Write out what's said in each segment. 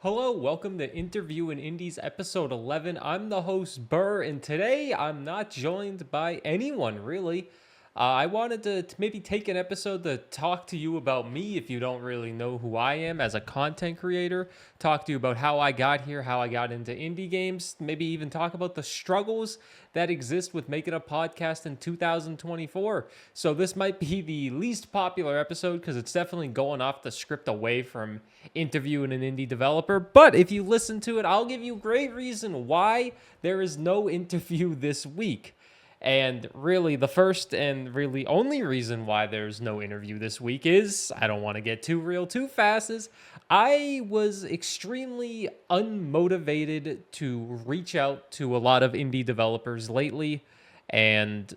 Hello, welcome to Interview in Indies episode 11. I'm the host Burr, and today I'm not joined by anyone really. I wanted to maybe take an episode to talk to you about me if you don't really know who I am as a content creator. Talk to you about how I got here, how I got into indie games, maybe even talk about the struggles that exist with making a podcast in 2024. So this might be the least popular episode because it's definitely going off the script away from interviewing an indie developer. But if you listen to it, I'll give you great reason why there is no interview this week. And really, the first and really only reason why there's no interview this week is, I don't want to get too real too fast, is I was extremely unmotivated to reach out to a lot of indie developers lately and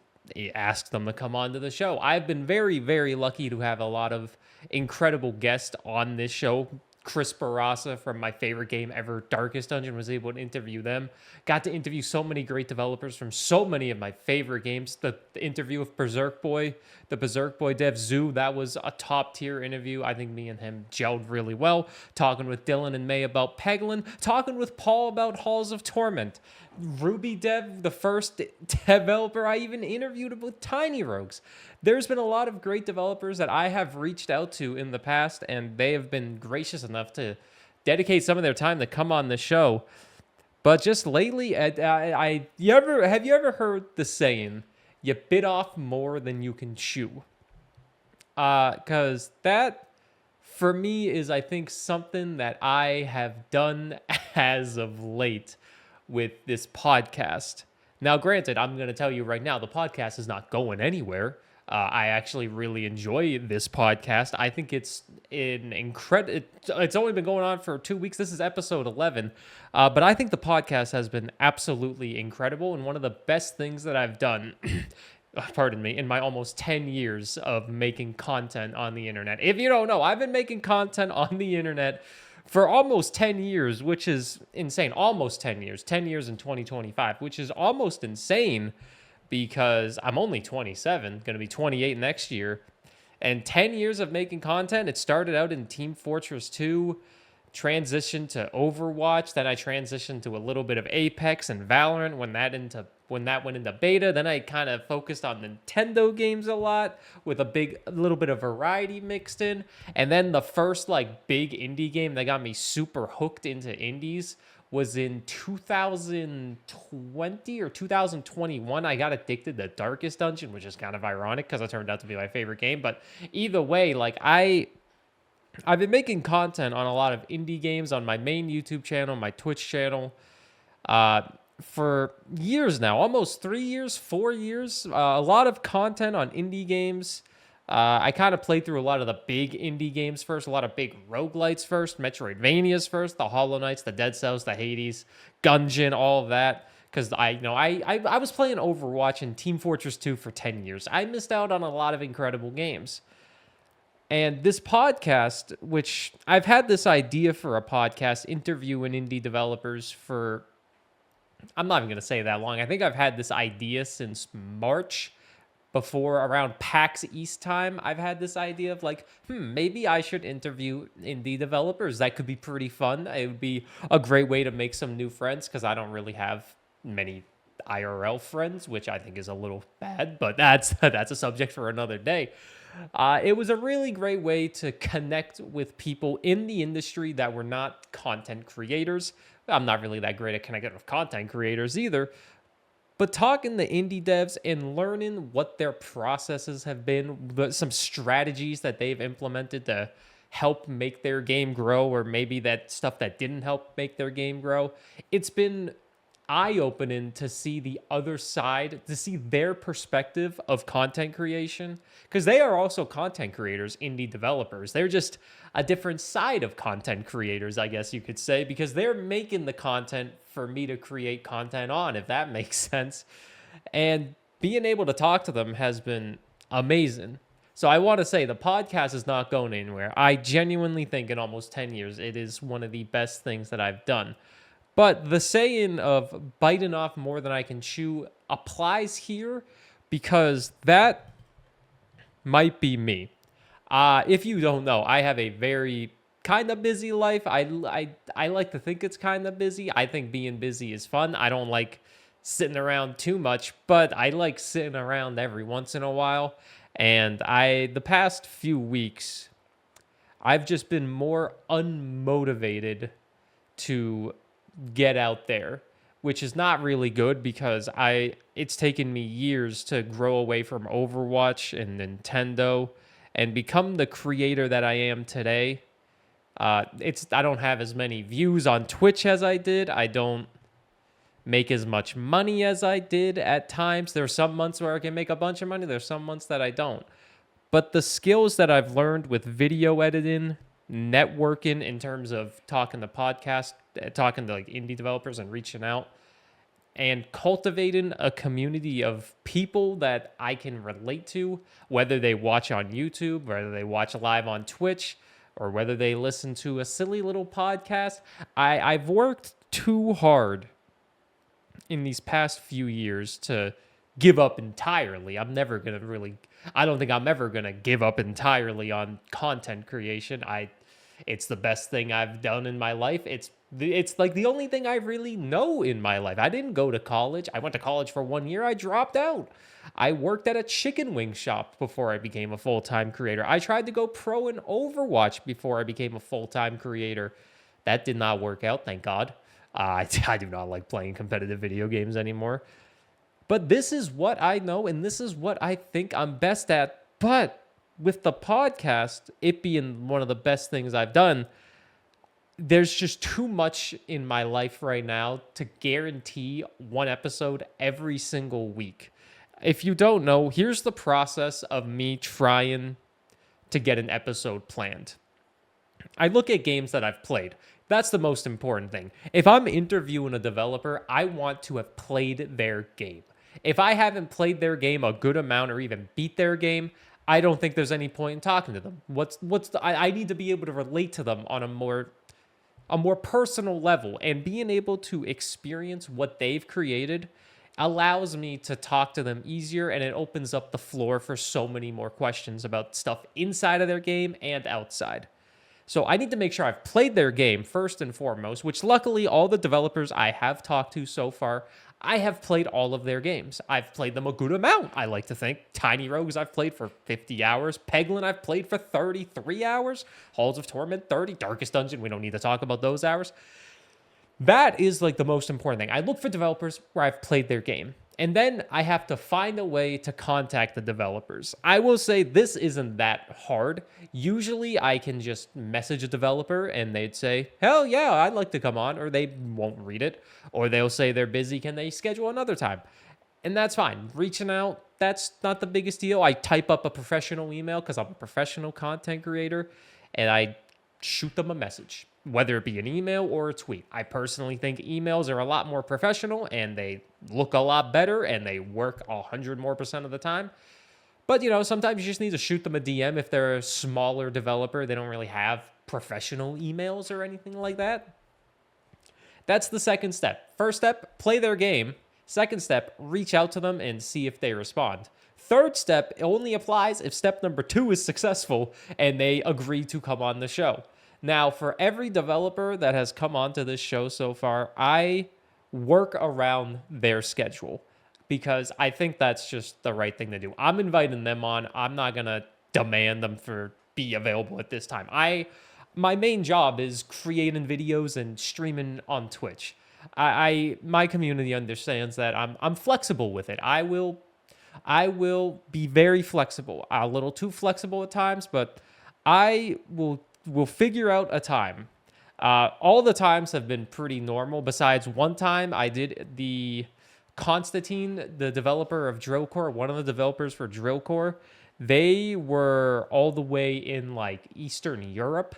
ask them to come onto the show. I've been very, very lucky to have a lot of incredible guests on this show. Chris Barassa from my favorite game ever, Darkest Dungeon, was able to interview them. Got to interview so many great developers from so many of my favorite games. The interview with Berserk Boy, the Berserk Boy dev Zoo, that was a top tier interview. I think me and him gelled really well. Talking with Dylan and May about Peglin. Talking with Paul about Halls of Torment. Ruby Dev, the first developer I even interviewed with Tiny Rogues. There's been a lot of great developers that I have reached out to in the past, and they have been gracious enough to dedicate some of their time to come on the show. But just lately, have you ever heard the saying, "You bit off more than you can chew"? Because that, for me, is I think something that I have done as of late with this podcast. Now, granted, I'm going to tell you right now, the podcast is not going anywhere. I actually really enjoy this podcast. I think it's an incredible. It's only been going on for 2 weeks. This is episode 11, but I think the podcast has been absolutely incredible and one of the best things that I've done. Pardon me, in my almost 10 years of making content on the internet. If you don't know, I've been making content on the internet for almost 10 years, which is insane. Almost 10 years. 10 years in 2025, which is almost insane because I'm only 27, going to be 28 next year. And 10 years of making content. It started out in Team Fortress 2, transitioned to Overwatch, then I transitioned to a little bit of Apex and Valorant when that went into beta. Then I kind of focused on Nintendo games a lot with a little bit of variety mixed in. And then the first big indie game that got me super hooked into indies was in 2020 or 2021. I got addicted to Darkest Dungeon, which is kind of ironic because it turned out to be my favorite game. But either way, I've been making content on a lot of indie games on my main YouTube channel, my Twitch channel, for years now, almost 3 years, 4 years. A lot of content on indie games. I kind of played through a lot of the big indie games first, a lot of big roguelites first, Metroidvanias first, the Hollow Knights, the Dead Cells, the Hades, Gungeon, all of that. Because I was playing Overwatch and Team Fortress 2 for 10 years. I missed out on a lot of incredible games. And this podcast, which I've had this idea for a podcast, interviewing indie developers for, I'm not even going to say that long. I think I've had this idea since March, before around PAX East time. I've had this idea of maybe I should interview indie developers. That could be pretty fun. It would be a great way to make some new friends because I don't really have many IRL friends, which I think is a little bad, but that's a subject for another day. It was a really great way to connect with people in the industry that were not content creators. I'm not really that great at connecting with content creators either, but talking to indie devs and learning what their processes have been, some strategies that they've implemented to help make their game grow, or maybe that stuff that didn't help make their game grow. It's been eye-opening to see the other side, to see their perspective of content creation, because they are also content creators, indie developers. They're just a different side of content creators, I guess you could say, because they're making the content for me to create content on, if that makes sense. And being able to talk to them has been amazing. So I want to say the podcast is not going anywhere. I genuinely think in almost 10 years, it is one of the best things that I've done. But the saying of biting off more than I can chew applies here because that might be me. If you don't know, I have a very kind of busy life. I like to think it's kind of busy. I think being busy is fun. I don't like sitting around too much, but I like sitting around every once in a while. And the past few weeks, I've just been more unmotivated to get out there, which is not really good because it's taken me years to grow away from Overwatch and Nintendo and become the creator that I am today. I don't have as many views on Twitch as I did. I don't make as much money as I did at times. There are some months where I can make a bunch of money. There's some months that I don't. But the skills that I've learned with video editing, networking in terms of talking to podcasts, talking to like indie developers and reaching out, and cultivating a community of people that I can relate to, whether they watch on YouTube, whether they watch live on Twitch, or whether they listen to a silly little podcast. I've worked too hard in these past few years to give up entirely. I don't think I'm ever going to give up entirely on content creation. It's the best thing I've done in my life. It's like the only thing I really know in my life. I didn't go to college. I went to college for 1 year. I dropped out. I worked at a chicken wing shop before I became a full-time creator. I tried to go pro in Overwatch before I became a full-time creator. That did not work out, thank God. I do not like playing competitive video games anymore. But this is what I know, and this is what I think I'm best at. But with the podcast, it being one of the best things I've done, there's just too much in my life right now to guarantee one episode every single week. If you don't know, here's the process of me trying to get an episode planned. I look at games that I've played. That's the most important thing. If I'm interviewing a developer, I want to have played their game. If I haven't played their game a good amount or even beat their game, I don't think there's any point in talking to them. I need to be able to relate to them on a more personal level, and being able to experience what they've created allows me to talk to them easier, and it opens up the floor for so many more questions about stuff inside of their game and outside. So I need to make sure I've played their game first and foremost, which luckily all the developers I have talked to so far, I have played all of their games. I've played them a good amount, I like to think. Tiny Rogues I've played for 50 hours. Peglin I've played for 33 hours. Halls of Torment 30. Darkest Dungeon, we don't need to talk about those hours. That is like the most important thing. I look for developers where I've played their game. And then I have to find a way to contact the developers. I will say this isn't that hard. Usually I can just message a developer and they'd say, hell yeah, I'd like to come on, or they won't read it, or they'll say they're busy, can they schedule another time? And that's fine. Reaching out, that's not the biggest deal. I type up a professional email because I'm a professional content creator, and I shoot them a message, whether it be an email or a tweet. I personally think emails are a lot more professional, and they look a lot better, and they work 100% more of the time. But, sometimes you just need to shoot them a DM if they're a smaller developer. They don't really have professional emails or anything like that. That's the second step. First step, play their game. Second step, reach out to them and see if they respond. Third step only applies if step number 2 is successful and they agree to come on the show. Now, for every developer that has come onto this show so far, I work around their schedule because I think that's just the right thing to do. I'm inviting them on. I'm not going to demand them for be available at this time. My main job is creating videos and streaming on Twitch. My community understands that I'm flexible with it. I will be very flexible. A little too flexible at times, but I will figure out a time. All the times have been pretty normal, besides one time I did the Constantine, the developer of Drillcore, one of the developers for Drillcore. They were all the way in like Eastern Europe,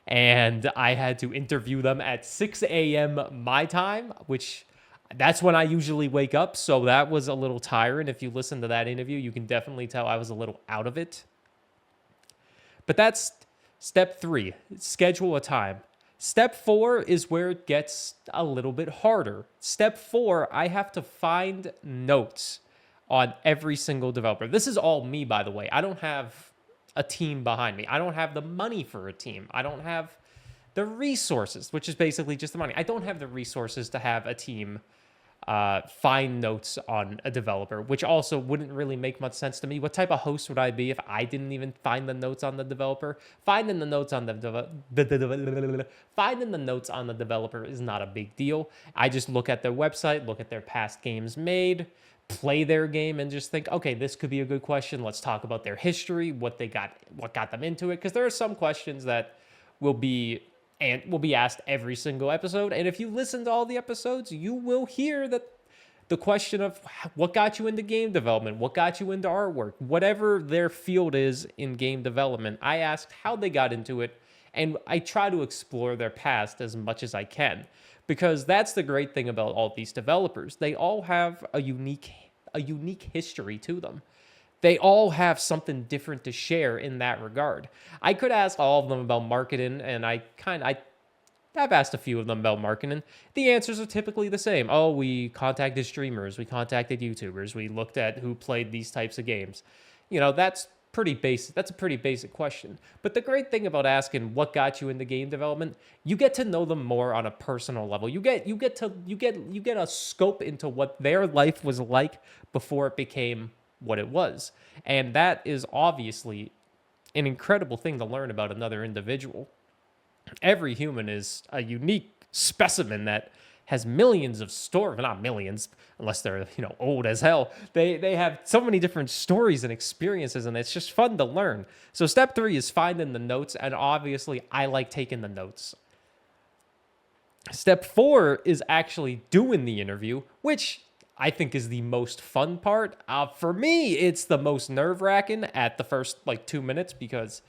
and I had to interview them at 6 a.m. my time, which that's when I usually wake up. So that was a little tiring. If you listen to that interview, you can definitely tell I was a little out of it. But that's step 3, schedule a time. Step 4 is where it gets a little bit harder. Step 4, I have to find notes on every single developer. This is all me, by the way. I don't have a team behind me. I don't have the money for a team. I don't have the resources, which is basically just the money. I don't have the resources to have a team find notes on a developer, which also wouldn't really make much sense to me. What type of host would I be if I didn't even find the notes on the developer? Finding the notes on finding the notes on the developer is not a big deal. I just look at their website, look at their past games made, play their game, and just think, okay, this could be a good question. Let's talk about their history, what got them into it, because there are some questions that will be asked every single episode. And if you listen to all the episodes, you will hear that the question of what got you into game development, what got you into artwork, whatever their field is in game development. I asked how they got into it, and I try to explore their past as much as I can, because that's the great thing about all these developers. They all have a unique history to them. They all have something different to share in that regard. I could ask all of them about marketing, and I've asked a few of them about marketing. The answers are typically the same. Oh, we contacted streamers, we contacted YouTubers, we looked at who played these types of games. That's pretty basic. That's a pretty basic question. But the great thing about asking what got you into game development, you get to know them more on a personal level. You get a scope into what their life was like before it became what it was. And that is obviously an incredible thing to learn about another individual. Every human is a unique specimen that has millions of stories, not millions, unless they're, old as hell. They have so many different stories and experiences, and it's just fun to learn. So step 3 is finding the notes, and obviously I like taking the notes. Step 4 is actually doing the interview, which I think is the most fun part. For me, it's the most nerve-wracking at the first 2 minutes, because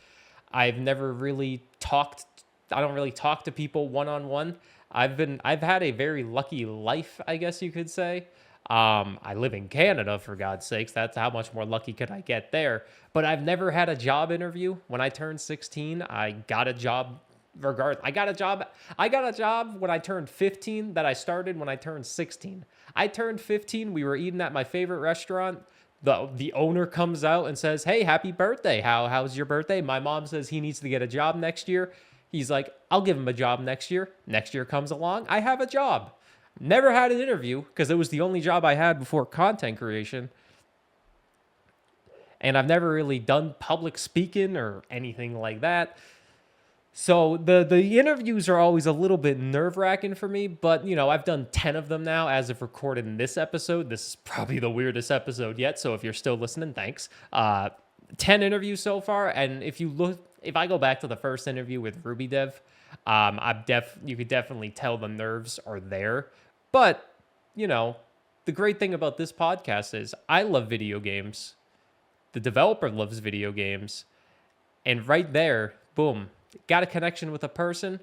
I've never really talked. I don't really talk to people one-on-one. I've had a very lucky life, I guess you could say. I live in Canada, for God's sakes. That's how much more lucky could I get there. But I've never had a job interview. When I turned 16, I got a job. I got a job when I turned 15 that I started when I turned 16. I turned 15. We were eating at my favorite restaurant. The owner comes out and says, "Hey, happy birthday. How's your birthday?" My mom says he needs to get a job next year. He's like, "I'll give him a job next year." Next year comes along. I have a job. Never had an interview, because it was the only job I had before content creation. And I've never really done public speaking or anything like that. So the interviews are always a little bit nerve-wracking for me, but I've done 10 of them now as of recording this episode. This is probably the weirdest episode yet, so if you're still listening, thanks. 10 interviews so far, and if I go back to the first interview with RubyDev, you could definitely tell the nerves are there. But, the great thing about this podcast is I love video games. The developer loves video games. And right there, boom, got a connection with a person.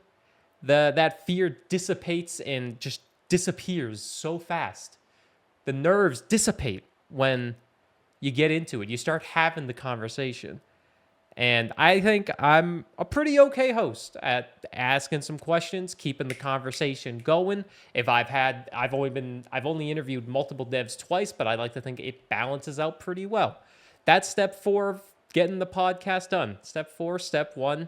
That fear dissipates and just disappears so fast. The nerves dissipate when you get into it. You start having the conversation. And I think I'm a pretty okay host at asking some questions, keeping the conversation going. I've only interviewed multiple devs twice, but I like to think it balances out pretty well. That's step 4 of getting the podcast done. Step 4, step 1,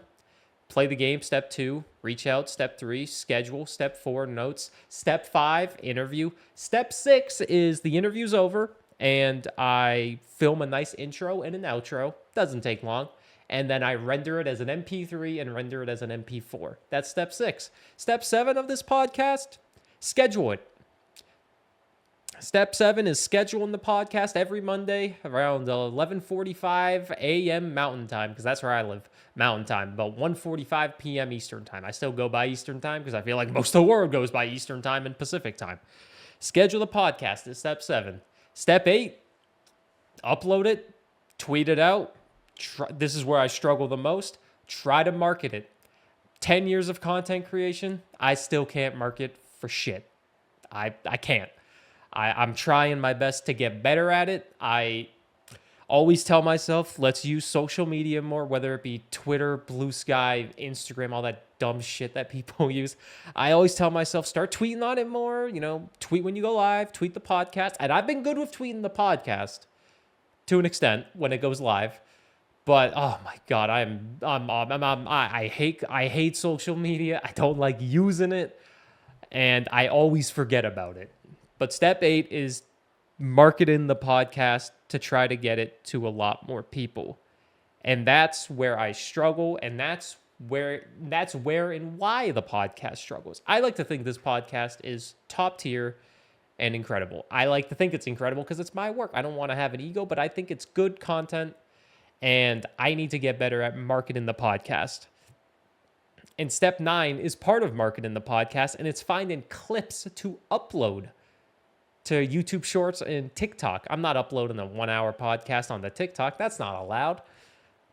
play the game. Step 2, reach out. Step 3, schedule. Step 4, notes. Step 5, interview. Step 6 is the interview's over, and I film a nice intro and an outro. Doesn't take long. And then I render it as an MP3 and render it as an MP4. That's step 6. Step 7 of this podcast, schedule it. Step 7 is scheduling the podcast every Monday around 11:45 a.m. Mountain Time, because that's where I live, Mountain Time, about 1:45 p.m. Eastern Time. I still go by Eastern Time because I feel like most of the world goes by Eastern Time and Pacific Time. Schedule the podcast is step 7. Step 8, upload it, tweet it out. This is where I struggle the most. Try to market it. 10 years of content creation, I still can't market for shit. I can't. I'm trying my best to get better at it. I always tell myself, let's use social media more, whether it be Twitter, Blue Sky, Instagram, all that dumb shit that people use. I always tell myself, start tweeting on it more. Tweet when you go live, tweet the podcast. And I've been good with tweeting the podcast to an extent when it goes live. But oh my god, I hate social media. I don't like using it, and I always forget about it. But step 8 is marketing the podcast to try to get it to a lot more people. And that's where I struggle, and that's where and why the podcast struggles. I like to think this podcast is top tier and incredible. I like to think it's incredible because it's my work. I don't want to have an ego, but I think it's good content, and I need to get better at marketing the podcast. And step 9 is part of marketing the podcast, and it's finding clips to upload to YouTube Shorts and TikTok. I'm not uploading a 1-hour podcast on the TikTok. That's not allowed.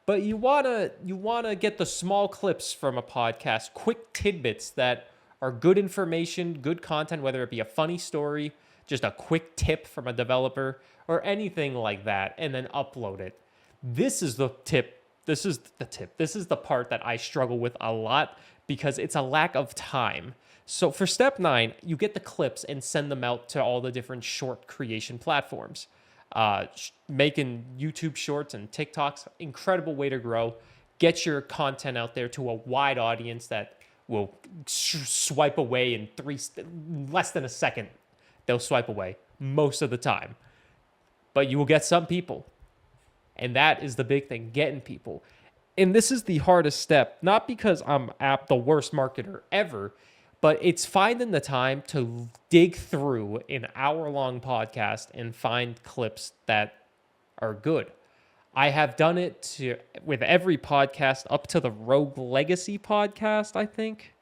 But you wanna get the small clips from a podcast, quick tidbits that are good information, good content, whether it be a funny story, just a quick tip from a developer, or anything like that, and then upload it. This is the tip. This is the tip. This is the part that I struggle with a lot because it's a lack of time. So for step 9, you get the clips and send them out to all the different short creation platforms. Making YouTube shorts and TikToks, incredible way to grow. Get your content out there to a wide audience that will swipe away in less than a second. They'll swipe away most of the time. But you will get some people. And that is the big thing, getting people. And this is the hardest step, not because I'm the worst marketer ever, but it's finding the time to dig through an hour-long podcast and find clips that are good. I have done it with every podcast up to the Rogue Legacy podcast, I think.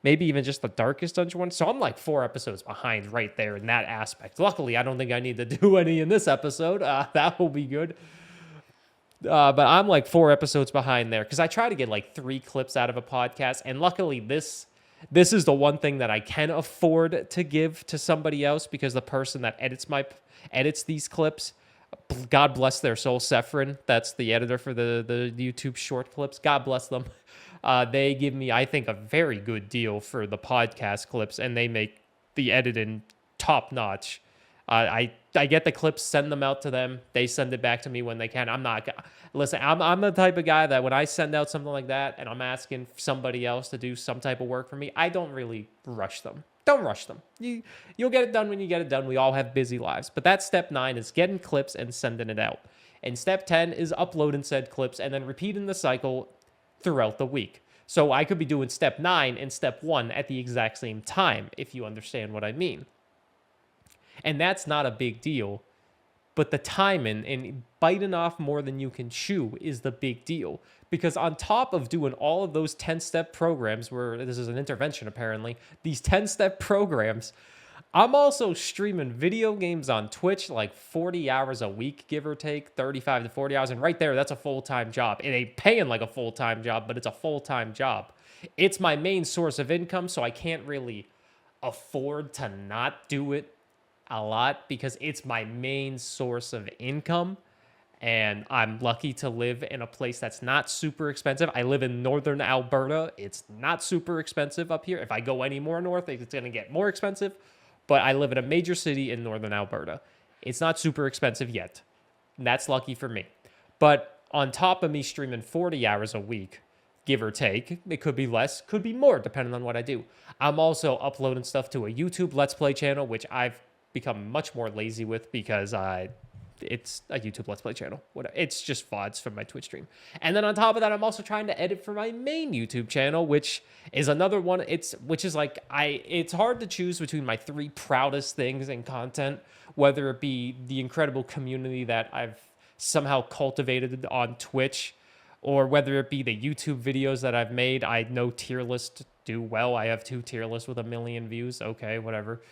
Maybe even just the Darkest Dungeon one. So I'm like 4 episodes behind right there in that aspect. Luckily, I don't think I need to do any in this episode. That will be good. But I'm like 4 episodes behind there because I try to get like 3 clips out of a podcast. And luckily, this is the one thing that I can afford to give to somebody else because the person that edits these clips, God bless their soul, Sephrin, that's the editor for the YouTube short clips. God bless them. They give me, I think, a very good deal for the podcast clips, and they make the editing top notch. I get the clips, send them out to them. They send it back to me when they can. I'm the type of guy that when I send out something like that and I'm asking somebody else to do some type of work for me, I don't really rush them. Don't rush them. You'll get it done when you get it done. We all have busy lives. But that's step 9 is getting clips and sending it out. And step 10 is uploading said clips and then repeating the cycle throughout the week. So I could be doing step 9 and step 1 at the exact same time, if you understand what I mean. And that's not a big deal, but the timing and biting off more than you can chew is the big deal. Because on top of doing all of those 10-step programs, where this is an intervention apparently, these 10-step programs, I'm also streaming video games on Twitch like 40 hours a week, give or take, 35 to 40 hours. And right there, that's a full-time job. It ain't paying like a full-time job, but it's a full-time job. It's my main source of income, so I can't really afford to not do it a lot because it's my main source of income. And I'm lucky to live in a place that's not super expensive. I live in northern Alberta. It's not super expensive up here. If I go any more north, it's going to get more expensive. But I live in a major city in northern Alberta. It's not super expensive yet. And that's lucky for me. But on top of me streaming 40 hours a week, give or take, it could be less, could be more, depending on what I do. I'm also uploading stuff to a YouTube Let's Play channel, which I've become much more lazy with because it's a YouTube Let's Play channel. It's just VODs from my Twitch stream. And then on top of that, I'm also trying to edit for my main YouTube channel, which is another one. It's hard to choose between my 3 proudest things in content, whether it be the incredible community that I've somehow cultivated on Twitch, or whether it be the YouTube videos that I've made. I know tier lists do well. I have 2 tier lists with 1 million views. Okay, whatever.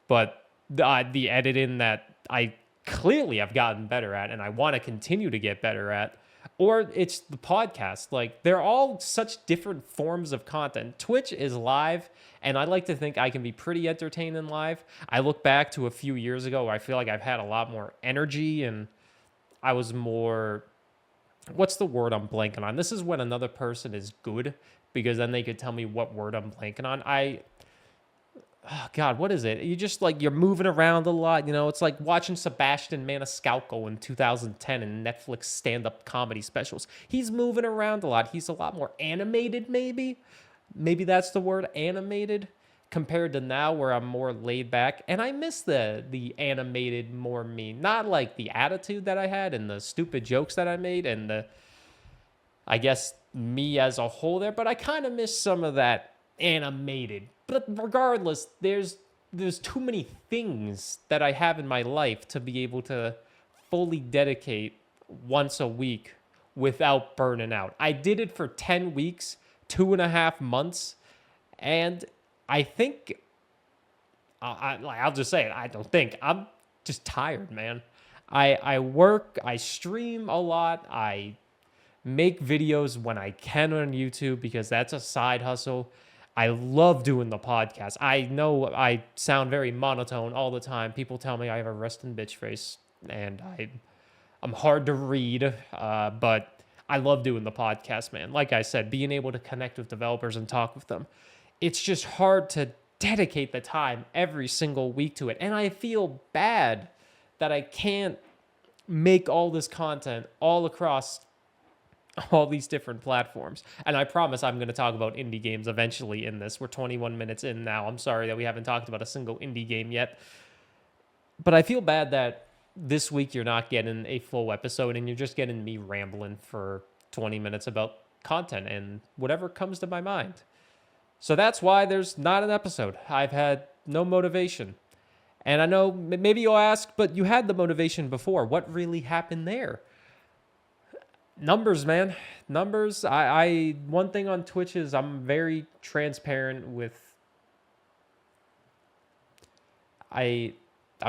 But the editing that I clearly have gotten better at and I want to continue to get better at, or it's the podcast. Like, they're all such different forms of content. Twitch is live, and I like to think I can be pretty entertaining live. I look back to a few years ago where I feel like I've had a lot more energy and I was more, what's the word I'm blanking on? This is when another person is good, because then they could tell me what word I'm blanking on. oh God, what is it? You just like, you're moving around a lot. You know, it's like watching Sebastian Maniscalco in 2010 in Netflix stand-up comedy specials. He's moving around a lot. He's a lot more animated, maybe. Maybe that's the word, animated, compared to now where I'm more laid back. And I miss the animated more me. Not like the attitude that I had and the stupid jokes that I made and the, I guess, me as a whole there, but I kind of miss some of that animated. But regardless, there's too many things that I have in my life to be able to fully dedicate once a week without burning out. I did it for 10 weeks, 2.5 months, and I think, I'll just say it, I don't think, I'm just tired, man. I work, I stream a lot, I make videos when I can on YouTube because that's a side hustle. I love doing the podcast. I know I sound very monotone all the time. People tell me I have a resting bitch face and I'm hard to read, but I love doing the podcast, man. Like I said, being able to connect with developers and talk with them. It's just hard to dedicate the time every single week to it. And I feel bad that I can't make all this content all across all these different platforms. And I promise I'm going to talk about indie games eventually in this. We're 21 minutes in now. I'm sorry that we haven't talked about a single indie game yet. But I feel bad that this week you're not getting a full episode and you're just getting me rambling for 20 minutes about content and whatever comes to my mind. So that's why there's not an episode. I've had no motivation. And I know maybe you'll ask, but you had the motivation before. What really happened there? Numbers, man. Numbers. I one thing on Twitch is I'm very transparent with I'm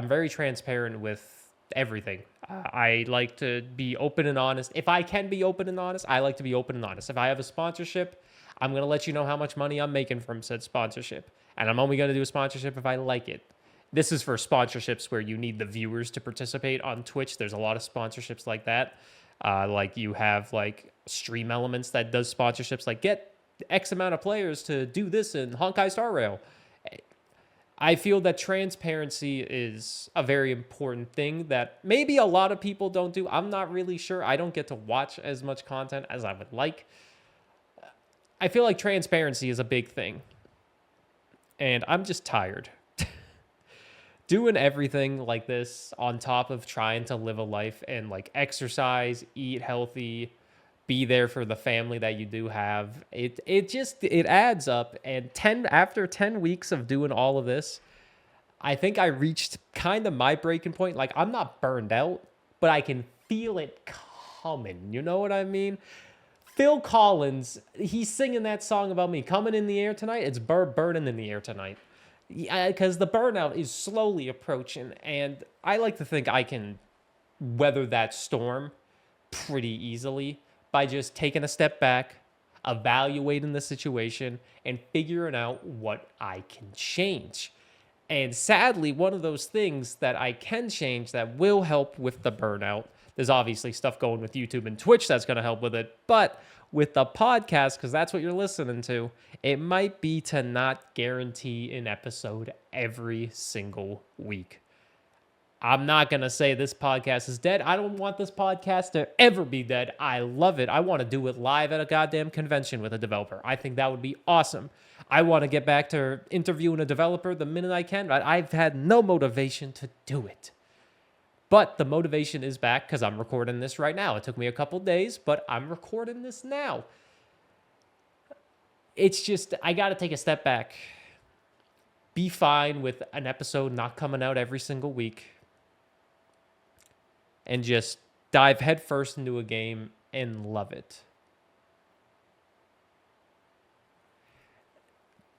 very transparent with everything. I like to be open and honest. If I can be open and honest, I like to be open and honest. If I have a sponsorship, I'm going to let you know how much money I'm making from said sponsorship. And I'm only going to do a sponsorship if I like it. This is for sponsorships where you need the viewers to participate on Twitch. There's a lot of sponsorships like that. Like you have like Stream Elements that does sponsorships like get X amount of players to do this in Honkai Star Rail. I feel that transparency is a very important thing that maybe a lot of people don't do. I'm not really sure. I don't get to watch as much content as I would like. I feel like transparency is a big thing. And I'm just tired. Doing everything like this on top of trying to live a life and like exercise, eat healthy, be there for the family that you do have. It adds up. And after 10 weeks of doing all of this, I think I reached kind of my breaking point. Like I'm not burned out, but I can feel it coming. You know what I mean? Phil Collins, he's singing that song about me coming in the air tonight. It's Burr burning in the air tonight. Because the burnout is slowly approaching, and I like to think I can weather that storm pretty easily by just taking a step back, evaluating the situation, and figuring out what I can change. And sadly, one of those things that I can change that will help with the burnout, there's obviously stuff going with YouTube and Twitch that's going to help with it, but with the podcast, because that's what you're listening to, it might be to not guarantee an episode every single week. I'm not going to say this podcast is dead. I don't want this podcast to ever be dead. I love it. I want to do it live at a goddamn convention with a developer. I think that would be awesome. I want to get back to interviewing a developer the minute I can, but I've had no motivation to do it. But the motivation is back because I'm recording this right now. It took me a couple days, but I'm recording this now. It's just, I got to take a step back. Be fine with an episode not coming out every single week. And just dive headfirst into a game and love it.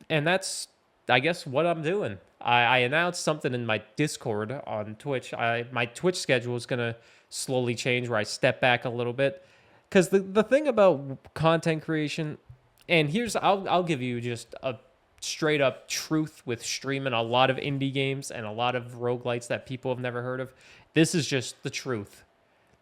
And that's, I guess, what I'm doing. I announced something in my Discord on Twitch. My Twitch schedule is going to slowly change where I step back a little bit. Because the thing about content creation, and I'll give you just a straight up truth with streaming a lot of indie games and a lot of roguelites that people have never heard of. This is just the truth.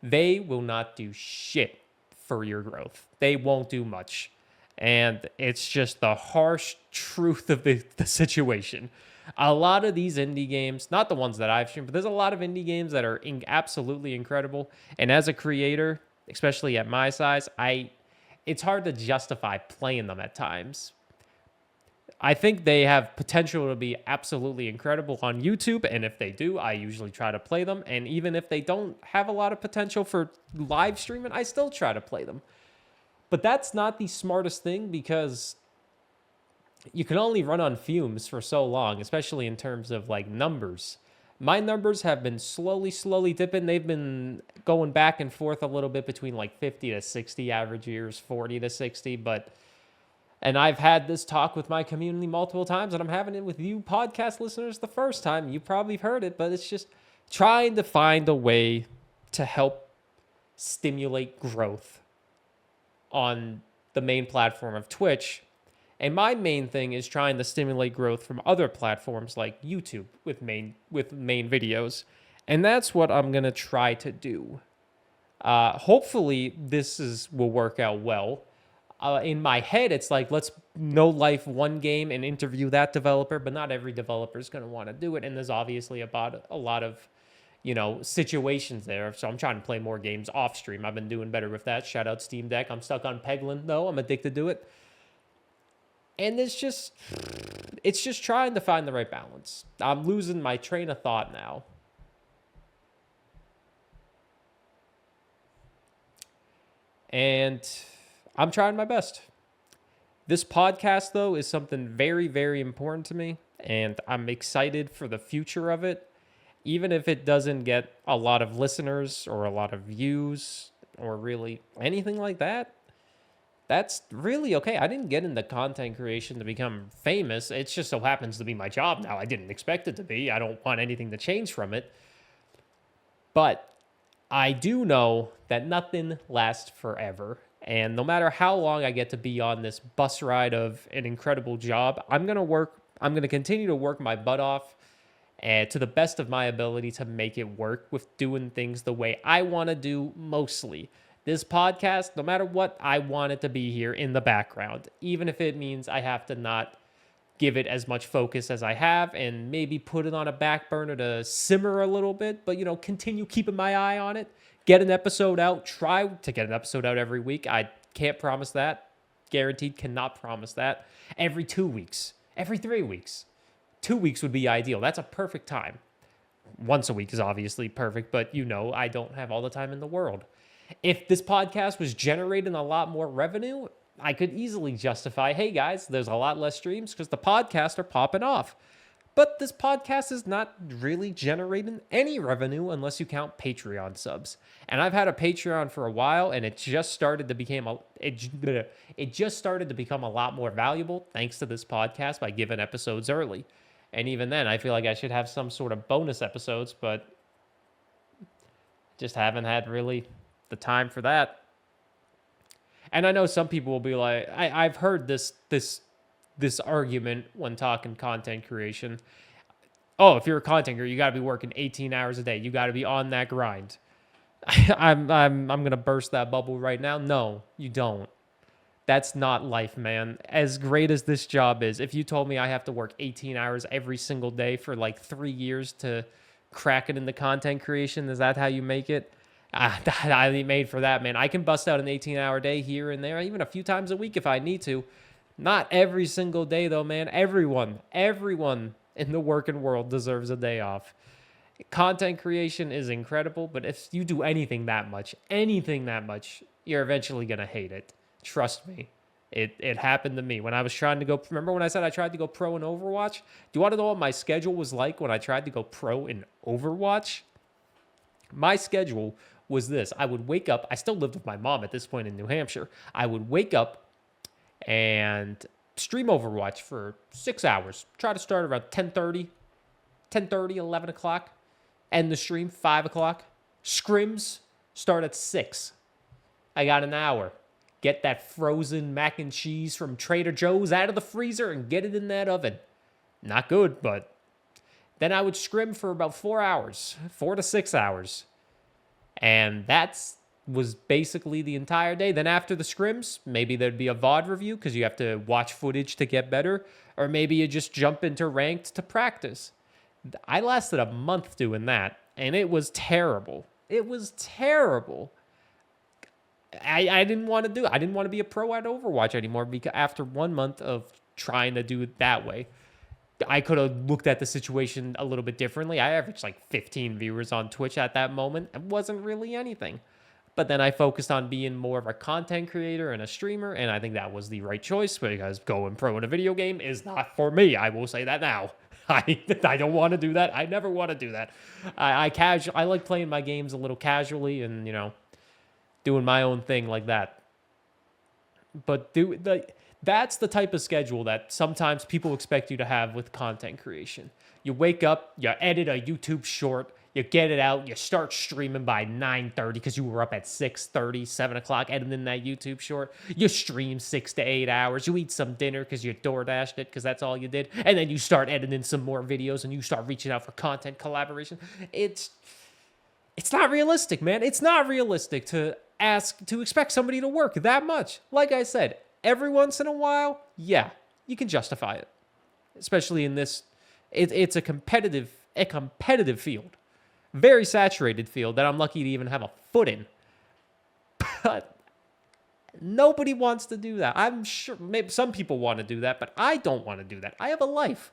They will not do shit for your growth. They won't do much. And it's just the harsh truth of the situation. A lot of these indie games, not the ones that I've streamed, but there's a lot of indie games that are absolutely incredible. And as a creator, especially at my size, it's hard to justify playing them at times. I think they have potential to be absolutely incredible on YouTube, and if they do, I usually try to play them. And even if they don't have a lot of potential for live streaming, I still try to play them. But that's not the smartest thing, because you can only run on fumes for so long, especially in terms of like numbers. My numbers have been slowly dipping. They've been going back and forth a little bit between like 50 to 60 average years, 40 to 60. And I've had this talk with my community multiple times, and I'm having it with you podcast listeners the first time. You probably heard it, but it's just trying to find a way to help stimulate growth on the main platform of Twitch. And my main thing is trying to stimulate growth from other platforms like YouTube with main videos. And that's what I'm going to try to do. Hopefully this will work out well. In my head, it's like, let's no life one game and interview that developer, but not every developer is going to want to do it. And there's obviously a lot of, situations there. So I'm trying to play more games off stream. I've been doing better with that. Shout out Steam Deck. I'm stuck on Peglin though. I'm addicted to it. And it's just trying to find the right balance. I'm losing my train of thought now. And I'm trying my best. This podcast, though, is something very, very important to me, and I'm excited for the future of it. Even if it doesn't get a lot of listeners or a lot of views or really anything like that, that's really okay. I didn't get into content creation to become famous. It just so happens to be my job now. I didn't expect it to be. I don't want anything to change from it. But I do know that nothing lasts forever. And no matter how long I get to be on this bus ride of an incredible job, I'm going to continue to work my butt off and to the best of my ability to make it work with doing things the way I want to do mostly. This podcast, no matter what, I want it to be here in the background, even if it means I have to not give it as much focus as I have and maybe put it on a back burner to simmer a little bit, but, continue keeping my eye on it. Get an episode out. Try to get an episode out every week. I can't promise that. Guaranteed, cannot promise that. Every 2 weeks. Every 3 weeks. 2 weeks would be ideal. That's a perfect time. Once a week is obviously perfect, but I don't have all the time in the world. If this podcast was generating a lot more revenue, I could easily justify, hey guys, there's a lot less streams because the podcasts are popping off. But this podcast is not really generating any revenue unless you count Patreon subs. And I've had a Patreon for a while, and it just started to become a lot more valuable thanks to this podcast by giving episodes early. And even then, I feel like I should have some sort of bonus episodes, but just haven't had really the time for that. And I know some people will be like, I've heard this argument when talking content creation. Oh, if you're a content creator, you got to be working 18 hours a day. You got to be on that grind. I'm going to burst that bubble right now. No, you don't. That's not life, man. As great as this job is, if you told me I have to work 18 hours every single day for like 3 years to crack it into content creation, is that how you make it? I ain't made for that, man. I can bust out an 18-hour day here and there, even a few times a week if I need to. Not every single day, though, man. Everyone in the working world deserves a day off. Content creation is incredible, but if you do anything that much, you're eventually going to hate it. Trust me. It happened to me when I was trying to go. Remember when I said I tried to go pro in Overwatch? Do you want to know what my schedule was like when I tried to go pro in Overwatch? My schedule was this. I would wake up. I still lived with my mom at this point in New Hampshire. I would wake up and stream Overwatch for 6 hours. Try to start around 10:30, 11 o'clock. End the stream, 5 o'clock. Scrims start at 6. I got an hour. Get that frozen mac and cheese from Trader Joe's out of the freezer and get it in that oven. Not good, but then I would scrim for about 4 hours, 4 to 6 hours. And that's was basically the entire day. Then after the scrims, maybe there'd be a VOD review because you have to watch footage to get better. Or maybe you just jump into ranked to practice. I lasted a month doing that, and it was terrible. It was terrible. I didn't want to do it. I didn't want to be a pro at Overwatch anymore because after 1 month of trying to do it that way, I could have looked at the situation a little bit differently. I averaged like 15 viewers on Twitch at that moment. It wasn't really anything. But then I focused on being more of a content creator and a streamer, and I think that was the right choice because going pro in a video game is not for me. I will say that now. I don't want to do that. I never want to do that. I like playing my games a little casually and, doing my own thing like that. But that's the type of schedule that sometimes people expect you to have with content creation. You wake up, you edit a YouTube short, you get it out, you start streaming by 9:30 because you were up at 6:30, 7 o'clock editing that YouTube short. You stream 6 to 8 hours. You eat some dinner because you DoorDashed it because that's all you did. And then you start editing some more videos and you start reaching out for content collaboration. It's not realistic, man. It's not realistic to expect somebody to work that much. Like I said, every once in a while, yeah, you can justify it. Especially in this, it's a competitive field. Very saturated field that I'm lucky to even have a foot in. But nobody wants to do that. I'm sure maybe some people want to do that, but I don't want to do that. I have a life.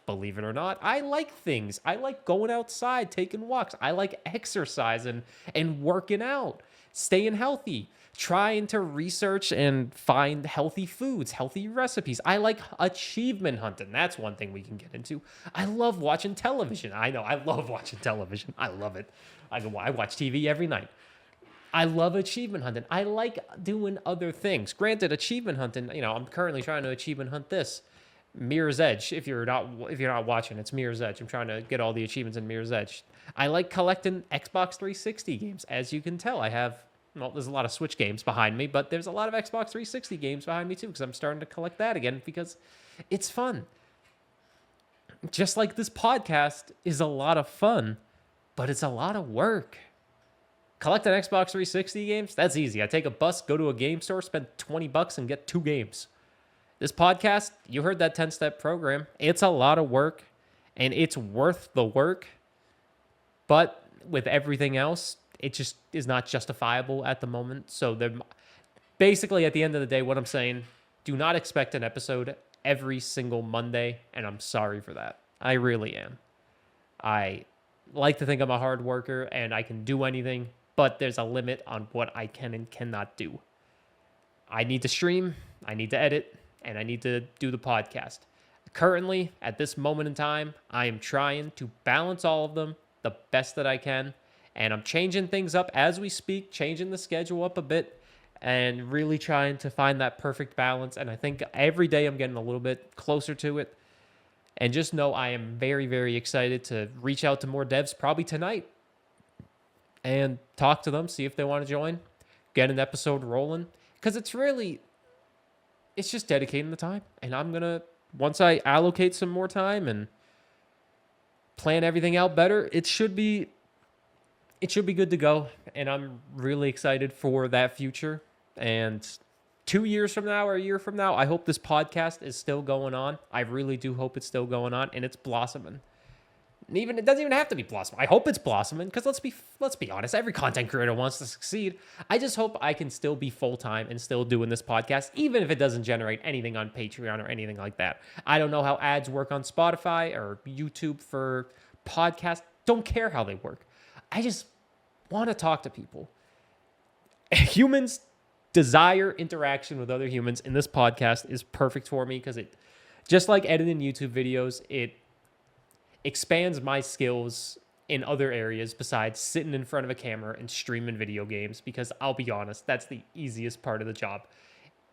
Believe it or not. I like things. I like going outside, taking walks. I like exercising and working out, staying healthy, trying to research and find healthy foods, healthy recipes. I like achievement hunting. That's one thing we can get into. I love watching television. I know, I love watching television. I love it. I watch TV every night. I love achievement hunting. I like doing other things. Granted, achievement hunting, I'm currently trying to achievement hunt this. Mirror's Edge, if you're not watching, it's Mirror's Edge. I'm trying to get all the achievements in Mirror's Edge. I like collecting Xbox 360 games. As you can tell, there's a lot of Switch games behind me, but there's a lot of Xbox 360 games behind me too, because I'm starting to collect that again because it's fun. Just like this podcast is a lot of fun, but it's a lot of work. Collecting Xbox 360 games, that's easy. I take a bus, go to a game store, spend $20 and get 2 games. This podcast, you heard that 10-step program. It's a lot of work, and it's worth the work. But with everything else, it just is not justifiable at the moment. So basically, at the end of the day, what I'm saying, do not expect an episode every single Monday, and I'm sorry for that. I really am. I like to think I'm a hard worker, and I can do anything, but there's a limit on what I can and cannot do. I need to stream, I need to edit, and I need to do the podcast. Currently, at this moment in time, I am trying to balance all of them the best that I can, and I'm changing things up as we speak, changing the schedule up a bit, and really trying to find that perfect balance. And I think every day I'm getting a little bit closer to it. And just know I am very, very excited to reach out to more devs probably tonight and talk to them, see if they want to join, get an episode rolling. Because it's just dedicating the time. And I'm going to, once I allocate some more time and plan everything out better, it should be good to go. And I'm really excited for that future. And 2 years from now or a year from now, I hope this podcast is still going on. I really do hope it's still going on and it's blossoming. It doesn't even have to be blossoming. I hope it's blossoming because let's be honest, every content creator wants to succeed. I just hope I can still be full-time and still doing this podcast, even if it doesn't generate anything on Patreon or anything like that. I don't know how ads work on Spotify or YouTube for podcasts. Don't care how they work. I just want to talk to people. Humans desire interaction with other humans, and this podcast is perfect for me because it, just like editing YouTube videos, it expands my skills in other areas besides sitting in front of a camera and streaming video games, because I'll be honest, that's the easiest part of the job.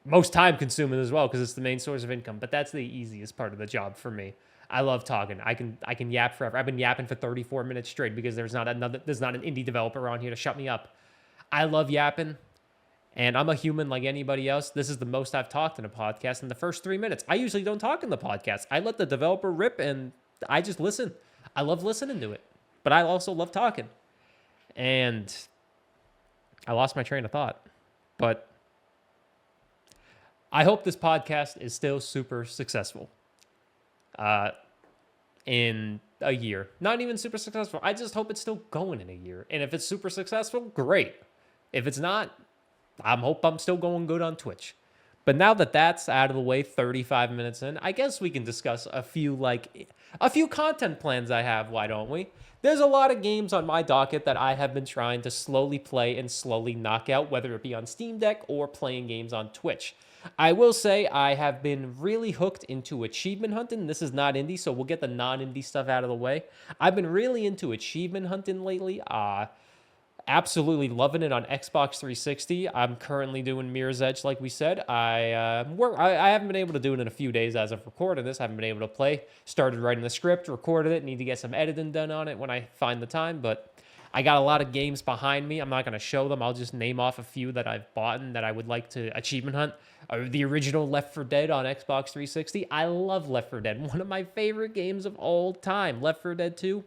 Most time consuming as well because it's the main source of income, but that's the easiest part of the job for me. I love talking. I can yap forever. I've been yapping for 34 minutes straight because there's not an indie developer on here to shut me up. I love yapping. And I'm a human like anybody else. This is the most I've talked in a podcast in the first 3 minutes. I usually don't talk in the podcast. I let the developer rip and I just listen. I love listening to it. But I also love talking. And I lost my train of thought. But I hope this podcast is still super successful in a year. Not even super successful. I just hope it's still going in a year. And if it's super successful, great. If it's not, I hope I'm still going good on Twitch. But now that that's out of the way, 35 minutes in, I guess we can discuss a few content plans I have, why don't we? There's a lot of games on my docket that I have been trying to slowly play and slowly knock out, whether it be on Steam Deck or playing games on Twitch. I will say I have been really hooked into achievement hunting. This is not indie, so we'll get the non-indie stuff out of the way. I've been really into achievement hunting lately. Absolutely loving it on Xbox 360. I'm currently doing Mirror's Edge, like we said. I haven't been able to do it in a few days as of recording this. I haven't been able to play. Started writing the script, recorded it. Need to get some editing done on it when I find the time. But I got a lot of games behind me. I'm not going to show them. I'll just name off a few that I've bought and that I would like to achievement hunt. The original Left 4 Dead on Xbox 360. I love Left 4 Dead. One of my favorite games of all time. Left 4 Dead 2.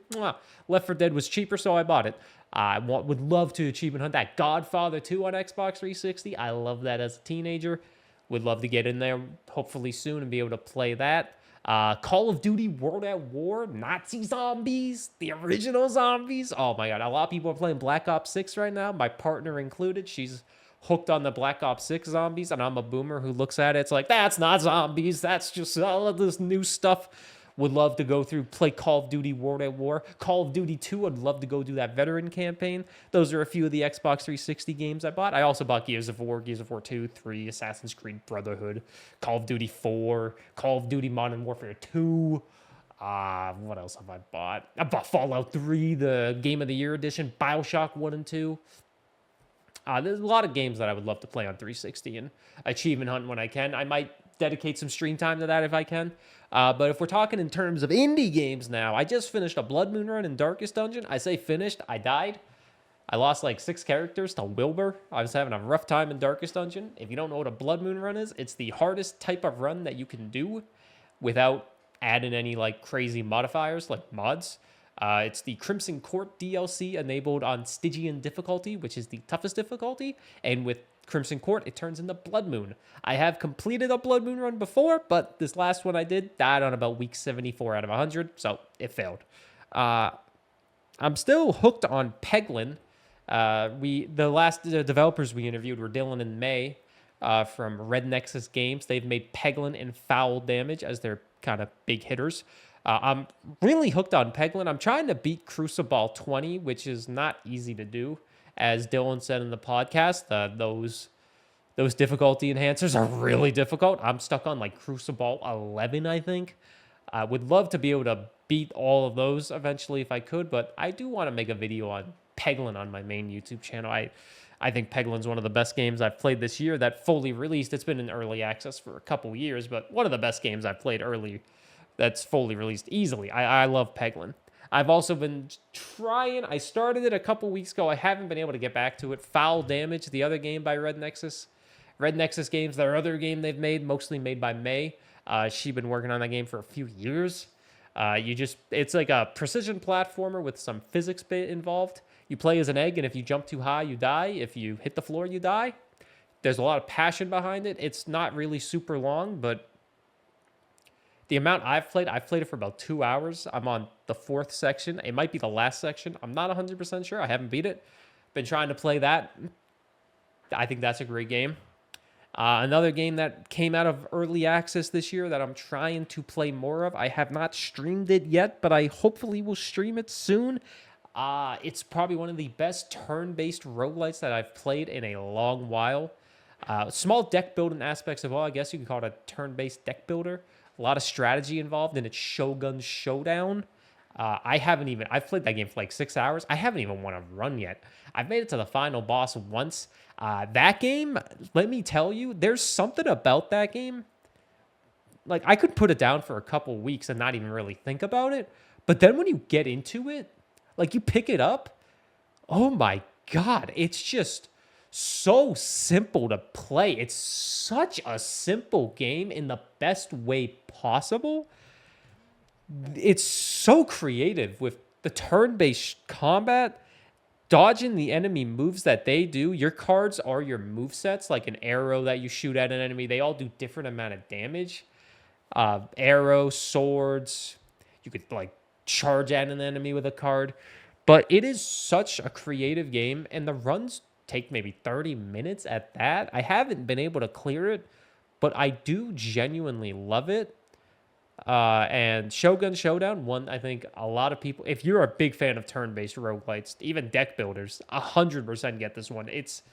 Left 4 Dead was cheaper, so I bought it. I would love to achievement hunt that Godfather 2 on Xbox 360. I love that as a teenager. Would love to get in there hopefully soon and be able to play that. Call of Duty World at War, Nazi zombies, the original zombies. Oh my God, a lot of people are playing Black Ops 6 right now, my partner included. She's hooked on the Black Ops 6 zombies, and I'm a boomer who looks at it. It's like, that's not zombies. That's just all of this new stuff. Would love to go through, play Call of Duty World at War. Call of Duty 2, I'd love to go do that veteran campaign. Those are a few of the Xbox 360 games I bought. I also bought Gears of War 2, 3, Assassin's Creed Brotherhood, Call of Duty 4, Call of Duty Modern Warfare 2. What else have I bought? I bought Fallout 3, the Game of the Year edition, BioShock 1 and 2. There's a lot of games that I would love to play on 360 and achievement hunt when I can. I might dedicate some stream time to that if I can. But if we're talking in terms of indie games now, I just finished a Blood Moon run in Darkest Dungeon. I say finished, I died. I lost like 6 characters to Wilbur. I was having a rough time in Darkest Dungeon. If you don't know what a Blood Moon run is, it's the hardest type of run that you can do without adding any like crazy modifiers like mods. It's the Crimson Court DLC enabled on Stygian difficulty, which is the toughest difficulty. And with Crimson Court, it turns into Blood Moon. I have completed a Blood Moon run before, but this last one I did died on about week 74 out of 100, so it failed. I'm still hooked on Peglin. The last developers we interviewed were Dylan and May from Red Nexus Games. They've made Peglin and Foul Damage as their kind of big hitters. I'm really hooked on Peglin. I'm trying to beat Crucible 20, which is not easy to do. As Dylan said in the podcast, those difficulty enhancers are really difficult. I'm stuck on like Crucible 11, I think. I would love to be able to beat all of those eventually if I could, but I do want to make a video on Peglin on my main YouTube channel. I think Peglin's one of the best games I've played this year that fully released. It's been in early access for a couple years, but one of the best games I've played early that's fully released easily. I love Peglin. I've also been trying. I started it a couple weeks ago. I haven't been able to get back to it. Foul Damage, the other game by Red Nexus. Red Nexus Games, their other game they've made, mostly made by May. She's been working on that game for a few years. It's like a precision platformer with some physics bit involved. You play as an egg, and if you jump too high, you die. If you hit the floor, you die. There's a lot of passion behind it. It's not really super long, but the amount I've played it for about 2 hours. I'm on the 4th section. It might be the last section. I'm not 100% sure. I haven't beat it. Been trying to play that. I think that's a great game. Another game that came out of early access this year that I'm trying to play more of. I have not streamed it yet, but I hopefully will stream it soon. It's probably one of the best turn-based roguelites that I've played in a long while. Small deck building aspects of all. I guess you could call it a turn-based deck builder. A lot of strategy involved in its Shogun Showdown. I've played that game for like 6 hours. I haven't even won a run yet. I've made it to the final boss once. That game, let me tell you, there's something about that game. Like, I could put it down for a couple weeks and not even really think about it. But then when you get into it, like you pick it up, oh my God, it's just so simple to play. It's such a simple game in the best way possible. It's so creative with the turn-based combat. dodging the enemy moves that they do. Your cards are your move sets, like an arrow that you shoot at an enemy. They all do different amount of damage. Arrow, swords. You could like charge at an enemy with a card. But it is such a creative game, and the runs take maybe 30 minutes at that. I haven't been able to clear it, but I do genuinely love it. And Shogun Showdown, one I think a lot of people, if you're a big fan of turn-based roguelites, even deck builders, 100% get this one. It's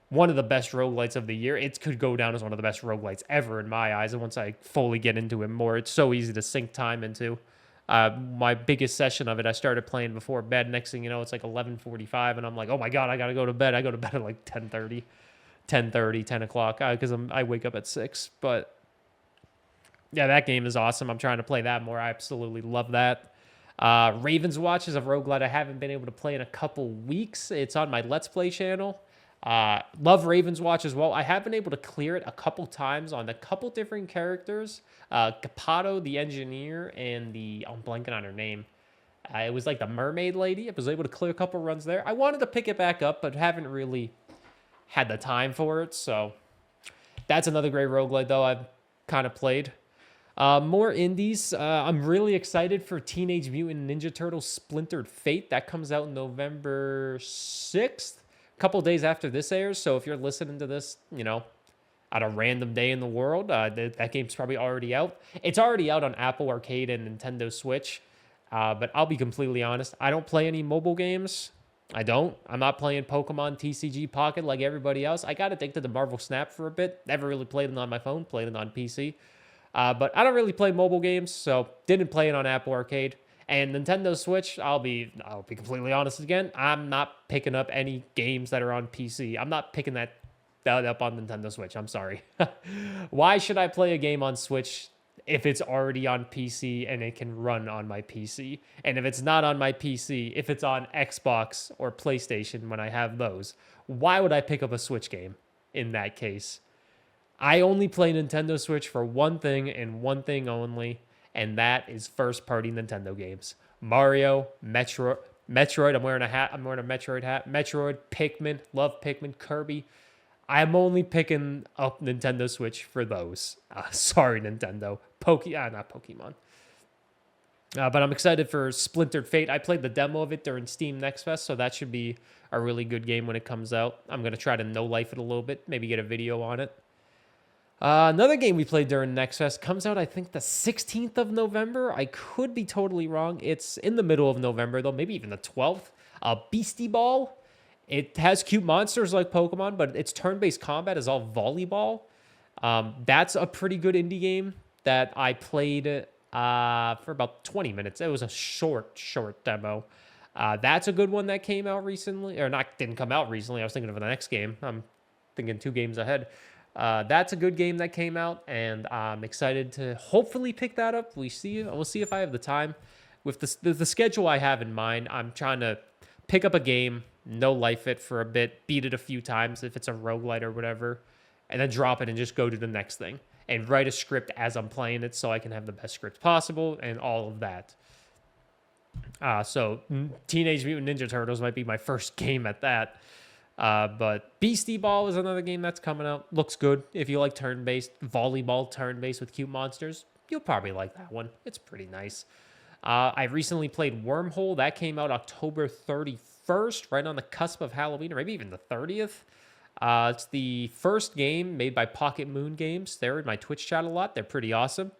one of the best roguelites of the year. It could go down as one of the best roguelites ever in my eyes. And once I fully get into it more, it's so easy to sink time into. My biggest session of it, I started playing before bed. Next thing you know, it's like 11:45, and I'm like, oh my God, I got to go to bed. I go to bed at like 10:30, 10 o'clock, because I wake up at 6. But yeah, that game is awesome. I'm trying to play that more. I absolutely love that. Raven's Watch is a roguelite I haven't been able to play in a couple weeks. It's on my Let's Play channel. Love Raven's Watch as well. I have been able to clear it a couple times on a couple different characters. Capato, the engineer, and I'm blanking on her name. It was like the mermaid lady. I was able to clear a couple runs there. I wanted to pick it back up, but haven't really had the time for it. So that's another great roguelite, though, I've kind of played. More indies. I'm really excited for Teenage Mutant Ninja Turtles Splintered Fate. That comes out November 6th. Couple days after this airs, so if you're listening to this, at a random day in the world, that game's probably already out. It's already out on Apple Arcade and Nintendo Switch, but I'll be completely honest, I don't play any mobile games. I'm not playing Pokemon TCG Pocket like everybody else. I got addicted to Marvel Snap for a bit. Never really played it on my phone, played it on PC. But I don't really play mobile games, so didn't play it on Apple Arcade. And Nintendo Switch, I'll be completely honest again, I'm not picking up any games that are on PC. I'm not picking that up on Nintendo Switch. I'm sorry. Why should I play a game on Switch if it's already on PC and it can run on my PC? And if it's not on my PC, if it's on Xbox or PlayStation when I have those, why would I pick up a Switch game in that case? I only play Nintendo Switch for one thing and one thing only, and that is first-party Nintendo games. Mario, Metroid. I'm wearing a hat. I'm wearing a Metroid hat. Metroid, Pikmin. Love Pikmin. Kirby. I'm only picking up Nintendo Switch for those. Sorry, Nintendo. Not Pokemon. But I'm excited for Splintered Fate. I played the demo of it during Steam Next Fest, so that should be a really good game when it comes out. I'm going to try to no-life it a little bit, maybe get a video on it. Another game we played during Next Fest comes out, I think, the 16th of November. I could be totally wrong. It's in the middle of November, though, maybe even the 12th. Beastie Ball. It has cute monsters like Pokemon, but its turn-based combat is all volleyball. That's a pretty good indie game that I played for about 20 minutes. It was a short demo. That's a good one that came out recently. Didn't come out recently. I was thinking of the next game. I'm thinking 2 games ahead. That's a good game that came out, and I'm excited to hopefully pick that up. We'll see if I have the time. With the schedule I have in mind, I'm trying to pick up a game, no-life it for a bit, beat it a few times if it's a roguelite or whatever, and then drop it and just go to the next thing. And write a script as I'm playing it so I can have the best script possible and all of that. So Teenage Mutant Ninja Turtles might be my first game at that. But Beastie Ball is another game that's coming out. Looks good. If you like turn-based, volleyball turn-based with cute monsters, you'll probably like that one. It's pretty nice. I recently played Wormhole. That came out October 31st, right on the cusp of Halloween, or maybe even the 30th. It's the first game made by Pocket Moon Games. They're in my Twitch chat a lot. They're pretty awesome.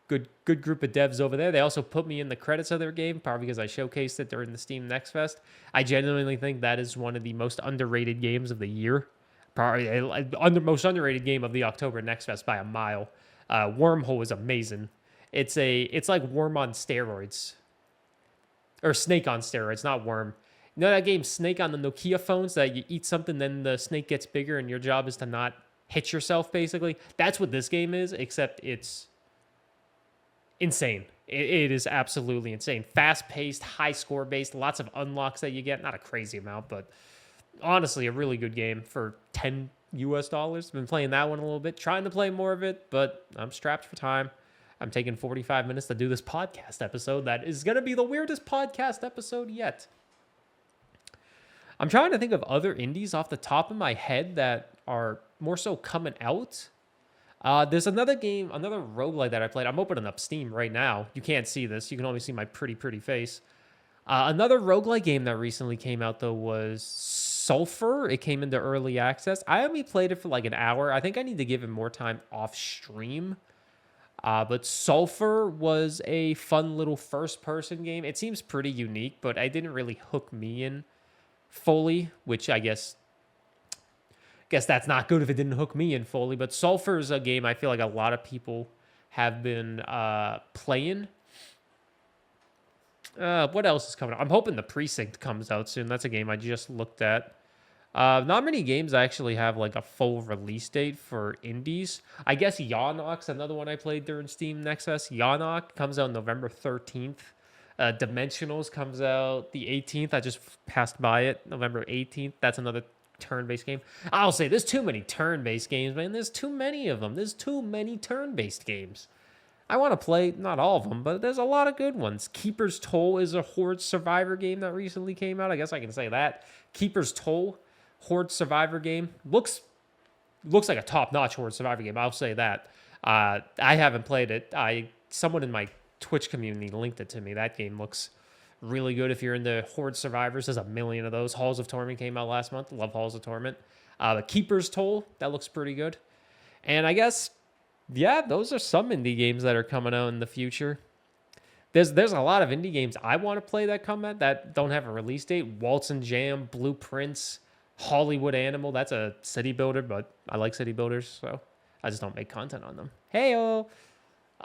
Good group of devs over there. They also put me in the credits of their game, probably because I showcased it during the Steam Next Fest. I genuinely think that is one of the most underrated games of the year. Probably most underrated game of the October Next Fest by a mile. Wormhole is amazing. It's like Worm on steroids. Or Snake on steroids, not Worm. You know that game Snake on the Nokia phones that you eat something, then the snake gets bigger and your job is to not hit yourself, basically? That's what this game is, except it's insane. It is absolutely insane. Fast-paced, high score-based, lots of unlocks that you get. Not a crazy amount, but honestly, a really good game for $10 US. Been playing that one a little bit, trying to play more of it, but I'm strapped for time. I'm taking 45 minutes to do this podcast episode. That is going to be the weirdest podcast episode yet. I'm trying to think of other indies off the top of my head that are more so coming out. There's another game, another roguelike that I played. I'm opening up Steam right now. You can't see this. You can only see my pretty face. Another roguelike game that recently came out, though, was Sulfur. It came into early access. I only played it for like an hour. I think I need to give it more time off stream. But Sulfur was a fun little first-person game. It seems pretty unique, but it didn't really hook me in fully, which I guess that's not good if it didn't hook me in fully. But Sulfur is a game I feel like a lot of people have been playing. What else is coming out? I'm hoping The Precinct comes out soon. That's a game I just looked at. Not many games actually have like a full release date for indies. I guess Yanok's another one I played during Steam Nexus. Yanok comes out November 13th. Dimensionals comes out the 18th. I just passed by it, November 18th. That's another turn-based game. I'll say there's too many turn-based games, man. There's too many of them. There's too many turn-based games. I want to play, not all of them, but there's a lot of good ones. Keeper's Toll is a Horde Survivor game that recently came out. I guess I can say that. Keeper's Toll, Horde Survivor game. Looks like a top-notch Horde Survivor game. I'll say that. I haven't played it. Someone in my Twitch community linked it to me. That game looks really good if you're into Horde Survivors. There's a million of those. Halls of Torment came out last month. Love Halls of Torment. The Keeper's Toll, that looks pretty good. And I guess, yeah, those are some indie games that are coming out in the future. There's a lot of indie games I want to play that come out that don't have a release date. Waltz and Jam, Blueprints, Hollywood Animal. That's a city builder, but I like city builders, so I just don't make content on them. Hey-o!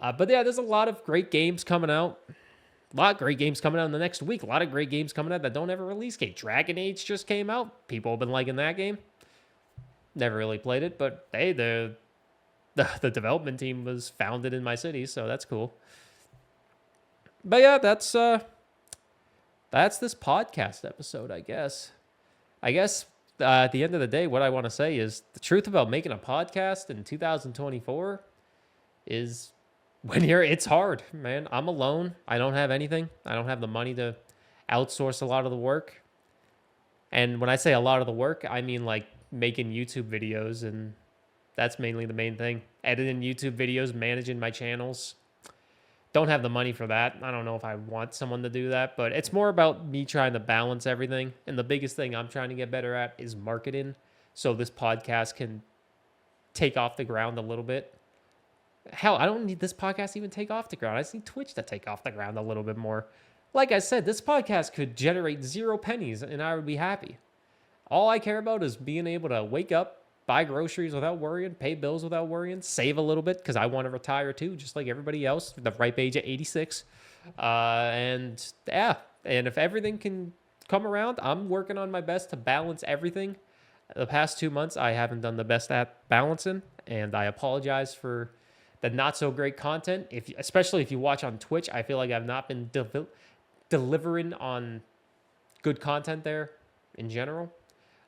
But yeah, there's a lot of great games coming out. A lot of great games coming out in the next week. A lot of great games coming out that don't have a release date. Dragon Age just came out. People have been liking that game. Never really played it, but hey, the development team was founded in my city, so that's cool. But yeah, that's this podcast episode, I guess. At the end of the day, what I want to say is the truth about making a podcast in 2024 is it's hard, man. I'm alone. I don't have anything. I don't have the money to outsource a lot of the work. And when I say a lot of the work, I mean like making YouTube videos, and that's mainly the main thing. Editing YouTube videos, managing my channels. Don't have the money for that. I don't know if I want someone to do that, but it's more about me trying to balance everything. And the biggest thing I'm trying to get better at is marketing, so this podcast can take off the ground a little bit. Hell, I don't need this podcast to even take off the ground. I just need Twitch to take off the ground a little bit more. Like I said, this podcast could generate 0 pennies and I would be happy. All I care about is being able to wake up, buy groceries without worrying, pay bills without worrying, save a little bit because I want to retire too, just like everybody else, the ripe age of 86. And if everything can come around, I'm working on my best to balance everything. The past 2 months, I haven't done the best at balancing, and I apologize for the not so great content. Especially if you watch on Twitch, I feel like I've not been delivering on good content there in general.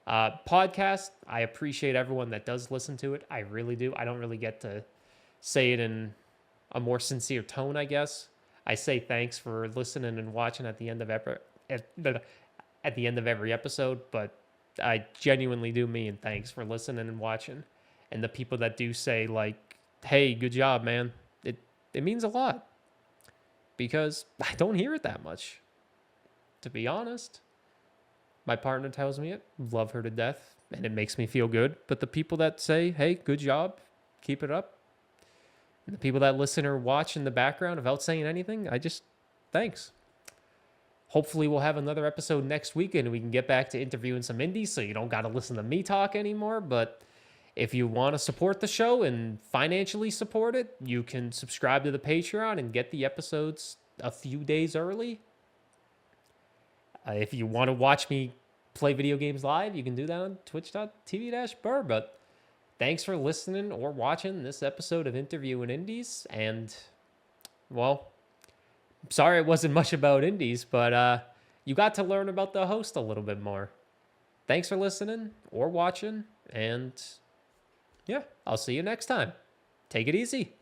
Podcast, I appreciate everyone that does listen to it. I really do. I don't really get to say it in a more sincere tone, I guess. I say thanks for listening and watching at the end of every episode, but I genuinely do mean thanks for listening and watching. And the people that do say like, hey, good job, man. It means a lot because I don't hear it that much, to be honest. My partner tells me it, love her to death, and it makes me feel good. But the people that say, hey, good job, keep it up, and the people that listen or watch in the background without saying anything, thanks. Hopefully we'll have another episode next week and we can get back to interviewing some indies so you don't got to listen to me talk anymore. But if you want to support the show and financially support it, you can subscribe to the Patreon and get the episodes a few days early. If you want to watch me play video games live, you can do that on twitch.tv/Burr. But thanks for listening or watching this episode of Interviewing Indies. And, well, sorry it wasn't much about indies, but you got to learn about the host a little bit more. Thanks for listening or watching, and yeah, I'll see you next time. Take it easy.